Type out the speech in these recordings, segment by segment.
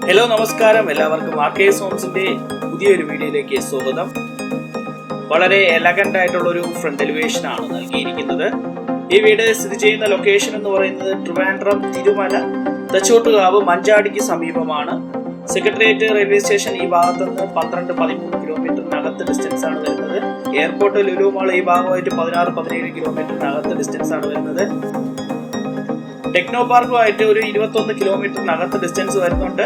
Hello നമസ്കാരം, എല്ലാവർക്കും ആർക്കേസ് ഹോംസിന്റെ പുതിയൊരു വീഡിയോയിലേക്ക് സ്വാഗതം. വളരെ എലഗന്റ് ആയിട്ടുള്ള ഒരു ഫ്രണ്ട് എലിവേഷൻ ആണ് നൽകിയിരിക്കുന്നത്. ഈ വീട് സ്ഥിതി ചെയ്യുന്ന ലൊക്കേഷൻ എന്ന് പറയുന്നത് ട്രിവാൻഡ്രം തിരുമല തച്ചോട്ടുകാവ് മഞ്ചാടിക്ക് സമീപമാണ്. സെക്രട്ടേറിയറ്റ് റെയിൽവേ സ്റ്റേഷൻ ഈ ഭാഗത്ത് നിന്ന് 12-13 കിലോമീറ്ററിനകത്ത് ഡിസ്റ്റൻസ് ആണ് വരുന്നത്. എയർപോർട്ട് ലുലു മാൾ ഈ ഭാഗമായിട്ട് 16-17 കിലോമീറ്ററിനകത്ത് ഡിസ്റ്റൻസ് ആണ് വരുന്നത്. ടെക്നോ പാർക്കുമായിട്ട് ഒരു 21 കിലോമീറ്ററിനകത്ത് ഡിസ്റ്റൻസ് വരുന്നുണ്ട്.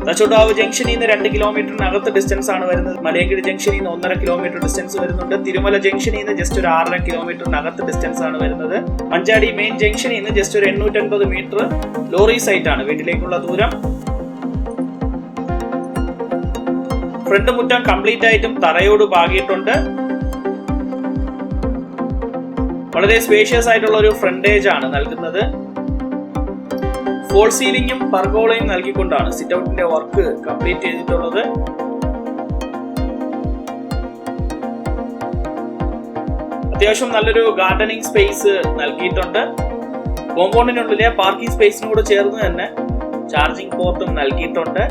തച്ചോട്ടുകാവ് ജംഗ്ഷനിൽ നിന്ന് 2 കിലോമീറ്ററിനകത്ത് ഡിസ്റ്റൻസ് ആണ് വരുന്നത്. മലയങ്കിടി ജംഗ്ഷനിൽ നിന്ന് 1.5 കിലോമീറ്റർ ഡിസ്റ്റൻസ് വരുന്നുണ്ട്. തിരുമല ജംഗ്ഷനിൽ നിന്ന് ജസ്റ്റ് ഒരു 6.5 കിലോമീറ്ററിനകത്ത് ഡിസ്റ്റൻസ് ആണ് വരുന്നത്. മഞ്ചാടി മെയിൻ ജംഗ്ഷനിൽ നിന്ന് ജസ്റ്റ് ഒരു 850 മീറ്റർ ലോറി സൈറ്റ് ആണ് വീട്ടിലേക്കുള്ള ദൂരം. ഫ്രണ്ട് മുറ്റം കംപ്ലീറ്റ് ആയിട്ടും തറയോട് പാകിയിട്ടുണ്ട്. വളരെ സ്പേഷ്യസ് ആയിട്ടുള്ള ഒരു ഫ്രണ്ടേജ് ആണ് നൽകുന്നത്. ഫോൾ സീലിംഗും പർഗോളയും നൽകിക്കൊണ്ടാണ് സിറ്റ് ഔട്ടിന്റെ വർക്ക് കംപ്ലീറ്റ് ചെയ്തിട്ടുള്ളത്. അത്യാവശ്യം നല്ലൊരു ഗാർഡനിങ് സ്പേസ് നൽകിയിട്ടുണ്ട്. കോമ്പൗണ്ടിനുള്ളിലെ പാർക്കിംഗ് സ്പേസിനോട് ചേർന്ന് തന്നെ ചാർജിംഗ് പോർട്ടും നൽകിയിട്ടുണ്ട്.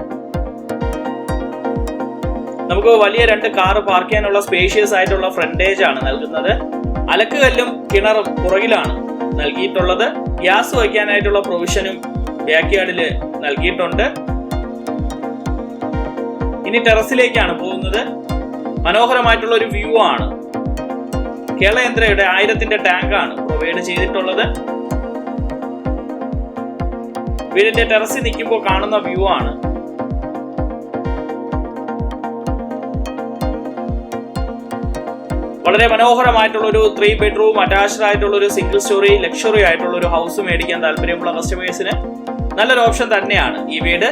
നമുക്ക് വലിയ 2 കാർ പാർക്ക് ചെയ്യാനുള്ള സ്പേഷ്യസ് ആയിട്ടുള്ള ഫ്രണ്ടേജ് ആണ് നൽകുന്നത്. അലക്കുകല്ലും കിണറും പുറകിലാണ് നൽകിയിട്ടുള്ളത്. ഗ്യാസ് വയ്ക്കാനായിട്ടുള്ള പ്രൊവിഷനും ബാക്ക് യാർഡില് നൽകിയിട്ടുണ്ട്. ഇനി ടെറസിലേക്കാണ് പോകുന്നത്. മനോഹരമായിട്ടുള്ള ഒരു വ്യൂ ആണ്. കേളയന്ത്രയുടെ 1000ന്റെ ടാങ്ക് ആണ് പ്രൊവൈഡ് ചെയ്തിട്ടുള്ളത്. വീടിന്റെ ടെറസിൽ നിൽക്കുമ്പോൾ കാണുന്ന വ്യൂ ആണ്. വളരെ മനോഹരമായിട്ടുള്ള ഒരു 3 ബെഡ്റൂം അറ്റാച്ച്ഡ് ആയിട്ടുള്ള ഒരു സിംഗിൾ സ്റ്റോറി ലക്ഷറി ആയിട്ടുള്ള ഒരു ഹൗസ് മേടിക്കാൻ താല്പര്യമുള്ള കസ്റ്റമേഴ്സിന് നല്ലൊരു ഓപ്ഷൻ തന്നെയാണ് ഈ വീട്.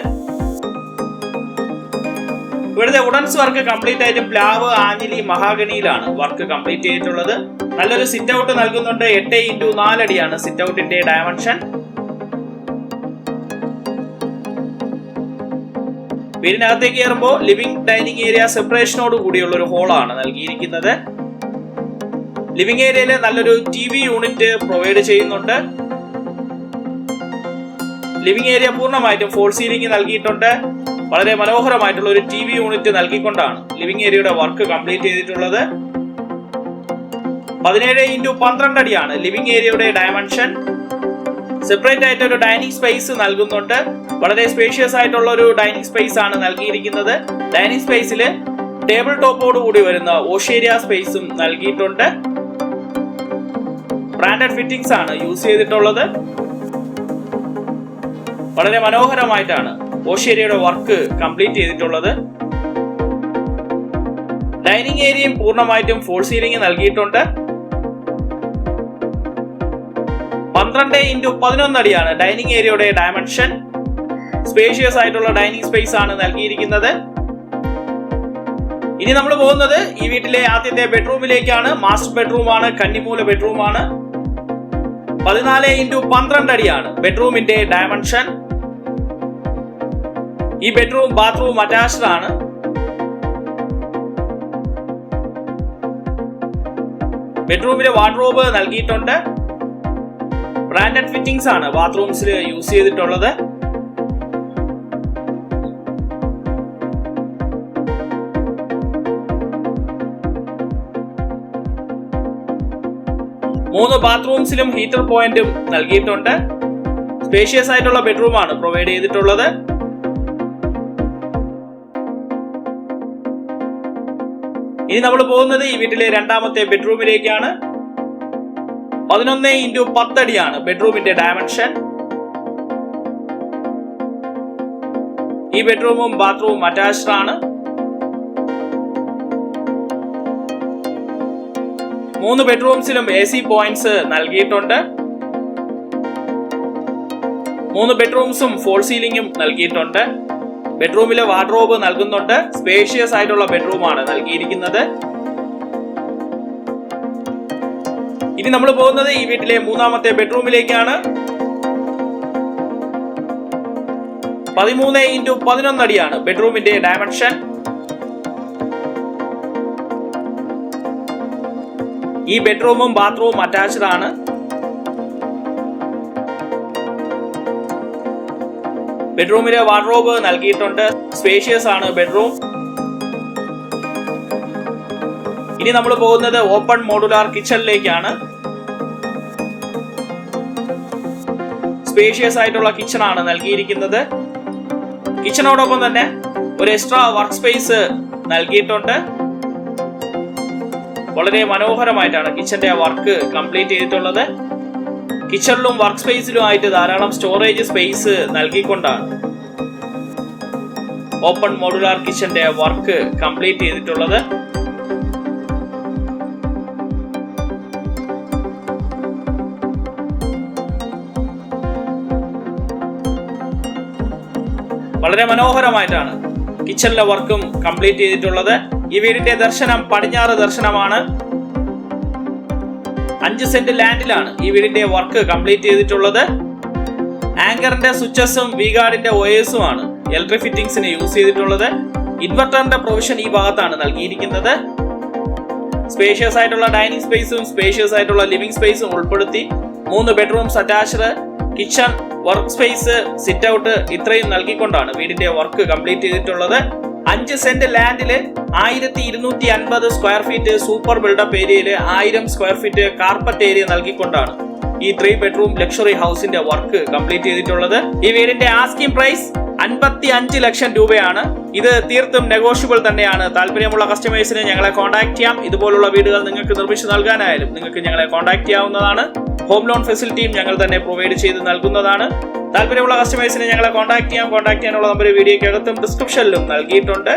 ഇവിടുത്തെ വുഡൻസ് വർക്ക് കംപ്ലീറ്റ് ആയിട്ട് പ്ലാവ്, ആഞ്ഞിലി, മഹാഗണിയിലാണ് വർക്ക് കംപ്ലീറ്റ് ചെയ്തിട്ടുള്ളത്. നല്ലൊരു സിറ്റ് ഔട്ട് നൽകുന്നുണ്ട്. 8x4 അടിയാണ് സിറ്റ് ഔട്ടിന്റെ ഡയമെൻഷൻ. വീടിനകത്തേക്ക് കയറുമ്പോൾ ലിവിംഗ് ഡൈനിങ് ഏരിയ സെപ്പറേഷനോട് കൂടിയുള്ള ഒരു ഹോളാണ് നൽകിയിരിക്കുന്നത്. ലിവിംഗ് ഏരിയയിൽ നല്ലൊരു TV യൂണിറ്റ് പ്രൊവൈഡ് ചെയ്യുന്നുണ്ട്. ലിവിംഗ് ഏരിയ പൂർണ്ണമായിട്ടും ഫോൾ സീലിംഗ് നൽകിയിട്ടുണ്ട്. വളരെ മനോഹരമായിട്ടുള്ള ഒരു TV യൂണിറ്റ് നൽകിക്കൊണ്ടാണ് ലിവിംഗ് ഏരിയയുടെ വർക്ക് കംപ്ലീറ്റ് ചെയ്തിട്ടുള്ളത്. 17x12 അടിയാണ് ലിവിംഗ് ഏരിയയുടെ ഡയമെൻഷൻ. സെപ്പറേറ്റ് ആയിട്ട് ഒരു ഡൈനിങ് സ്പേസ് നൽകുന്നുണ്ട്. വളരെ സ്പേഷ്യസ് ആയിട്ടുള്ള ഒരു ഡൈനിങ് സ്പേസ് ആണ് നൽകിയിരിക്കുന്നത്. ഡൈനിങ് സ്പേസിൽ ടേബിൾ ടോപ്പോട് കൂടി വരുന്ന ഓഷേരിയ സ്പേസും നൽകിയിട്ടുണ്ട്. ബ്രാൻഡഡ് ഫിറ്റിംഗ്സ് ആണ് യൂസ് ചെയ്തിട്ടുള്ളത്. വളരെ മനോഹരമായിട്ടാണ് ഓഷേരിയയുടെ വർക്ക് കംപ്ലീറ്റ് ചെയ്തിട്ടുള്ളത്. ഡൈനിങ് ഏരിയയും പൂർണ്ണമായിട്ടും ഫോൾ സീലിംഗ് നൽകിയിട്ടുണ്ട്. 12x11 അടിയാണ് ഡൈനിങ് ഏരിയയുടെ ഡയമെൻഷൻ. സ്പേഷ്യസ് ആയിട്ടുള്ള ഡൈനിങ് സ്പേസ് ആണ് നൽകിയിരിക്കുന്നത്. ഇനി നമ്മൾ പോകുന്നത് ഈ വീട്ടിലെ ആദ്യത്തെ ബെഡ്റൂമിലേക്കാണ്. മാസ്റ്റർ ബെഡ്റൂം ആണ്, കന്നിമൂല ബെഡ്റൂം ആണ്. 14x12 അടിയാണ് ബെഡ്റൂമിന്റെ ഡയമെൻഷൻ. ഈ ബെഡ്റൂം ബാത്റൂം അറ്റാച്ച്ഡ് ആണ്. ബെഡ്റൂമിലെ വാർഡ്രോബ് നൽകിയിട്ടുണ്ട്. ബ്രാൻഡഡ് ഫിറ്റിംഗ്സ് ആണ് ബാത്റൂംസിൽ യൂസ് ചെയ്തിട്ടുള്ളത്. മൂന്ന് ബാത്റൂംസിലും ഹീറ്റർ പോയിന്റും നൽകിയിട്ടുണ്ട്. സ്പേഷ്യസ് ആയിട്ടുള്ള ബെഡ്റൂം ആണ് പ്രൊവൈഡ് ചെയ്തിട്ടുള്ളത്. ഇനി നമ്മൾ പോകുന്നത് ഈ വീട്ടിലെ രണ്ടാമത്തെ ബെഡ്റൂമിലേക്കാണ്. 11x10 അടിയാണ് ബെഡ്റൂമിന്റെ ഡയമെൻഷൻ. ഈ ബെഡ്റൂമും ബാത്റൂമും അറ്റാച്ച്ഡ് ആണ്. 3 ബെഡ്റൂംസിലും AC പോയിന്റ്സ് നൽകിയിട്ടുണ്ട്. 3 ബെഡ്റൂംസും ഫോൾ സീലിംഗും നൽകിയിട്ടുണ്ട്. ബെഡ്റൂമിലെ വാർഡ്രോബ് നൽകുന്നുണ്ട്. സ്പേഷ്യസ് ആയിട്ടുള്ള ബെഡ്റൂം ആണ് നൽകിയിരിക്കുന്നത്. ഇനി നമ്മൾ പോകുന്നത് ഈ വീട്ടിലെ മൂന്നാമത്തെ ബെഡ്റൂമിലേക്കാണ്. 13x11 അടിയാണ് ബെഡ്റൂമിന്റെ ഡയമെൻഷൻ. ഈ ബെഡ്റൂമും ബാത്റൂമും അറ്റാച്ച്ഡ് ആണ്. ബെഡ്റൂമിലെ വാർഡ്രോബ് നൽകിയിട്ടുണ്ട്. സ്പേഷ്യസ് ആണ് ബെഡ്റൂം. ഇനി നമ്മൾ പോകുന്നത് ഓപ്പൺ മോഡുലാർ കിച്ചണിലേക്കാണ്. സ്പേഷ്യസ് ആയിട്ടുള്ള കിച്ചൺ ആണ് നൽകിയിരിക്കുന്നത്. കിച്ചണോടൊപ്പം തന്നെ ഒരു എക്സ്ട്രാ വർക്ക് സ്പേസ് നൽകിയിട്ടുണ്ട്. വളരെ മനോഹരമായിട്ടാണ് കിച്ചന്റെ വർക്ക് കംപ്ലീറ്റ് ചെയ്തിട്ടുള്ളത്. കിച്ചണിലും വർക്ക് സ്പേസിലുമായിട്ട് ധാരാളം സ്റ്റോറേജ് സ്പേസ് നൽകിക്കൊണ്ടാണ് ഓപ്പൺ മോഡുലാർ കിച്ചന്റെ വർക്ക് കംപ്ലീറ്റ് ചെയ്തിട്ടുള്ളത്. വളരെ മനോഹരമായിട്ടാണ് കിച്ചണിലെ വർക്കും കംപ്ലീറ്റ് ചെയ്തിട്ടുള്ളത്. ഈ വീടിന്റെ ദർശനം പടിഞ്ഞാറ് ദർശനമാണ്. 5 സെന്റ് ലാൻഡിലാണ് ഈ വീടിന്റെ വർക്ക് കംപ്ലീറ്റ് ചെയ്തിട്ടുള്ളത്. ആങ്കറിന്റെ സ്വിച്ചസും വിഗാർഡിന്റെ ഒയേഴ്സും ആണ് ഇലക്ട്രിക് ഫിറ്റിംഗ്സിന് യൂസ് ചെയ്തിട്ടുള്ളത്. ഇൻവെർട്ടറിന്റെ പ്രൊവിഷൻ ഈ ഭാഗത്താണ് നൽകിയിരിക്കുന്നത്. സ്പേഷ്യസ് ആയിട്ടുള്ള ഡൈനിങ് സ്പേസും സ്പേഷ്യസ് ആയിട്ടുള്ള ലിവിംഗ് സ്പേസും ഉൾപ്പെടുത്തി 3 bedrooms attached, kitchen, work space, sit out ഇത്രയും നൽകിക്കൊണ്ടാണ് വീടിന്റെ വർക്ക് കംപ്ലീറ്റ് ചെയ്തിട്ടുള്ളത്. 5 സെന്റ് ലാൻഡില് 1250 സ്ക്വയർ ഫീറ്റ് സൂപ്പർ ബിൽഡപ്പ് ഏരിയയില് 1000 സ്ക്വയർ ഫീറ്റ് കാർപ്പറ്റ് ഏരിയ നൽകിക്കൊണ്ടാണ് ഈ 3 ബെഡ്റൂം ലക്ഷറി ഹൗസിന്റെ വർക്ക് കംപ്ലീറ്റ് ചെയ്തിട്ടുള്ളത്. ഈ വീടിന്റെ ആസ്കിംഗ് പ്രൈസ് 55 ലക്ഷം രൂപയാണ്. ഇത് തീർത്തും നെഗോഷ്യബിൾ തന്നെയാണ്. താല്പര്യമുള്ള കസ്റ്റമേഴ്സിന് ഞങ്ങളെ കോൺടാക്ട് ചെയ്യാം. ഇതുപോലുള്ള വീടുകൾ നിങ്ങൾക്ക് നിർമ്മിച്ചു നൽകാനായാലും നിങ്ങൾക്ക് ഞങ്ങളെ കോൺടാക്ട് ചെയ്യാവുന്നതാണ്. ഹോം ലോൺ ഫെസിലിറ്റിയും ഞങ്ങൾ തന്നെ പ്രൊവൈഡ് ചെയ്ത് നൽകുന്നതാണ്. താല്പര്യമുള്ള കസ്റ്റമേഴ്സിനെ ഞങ്ങളെ കോൺടാക്ട് ചെയ്യാനുള്ള നമ്പർ വീഡിയോയ്ക്കകത്തും ഡിസ്ക്രിപ്ഷനിലും നൽകിയിട്ടുണ്ട്.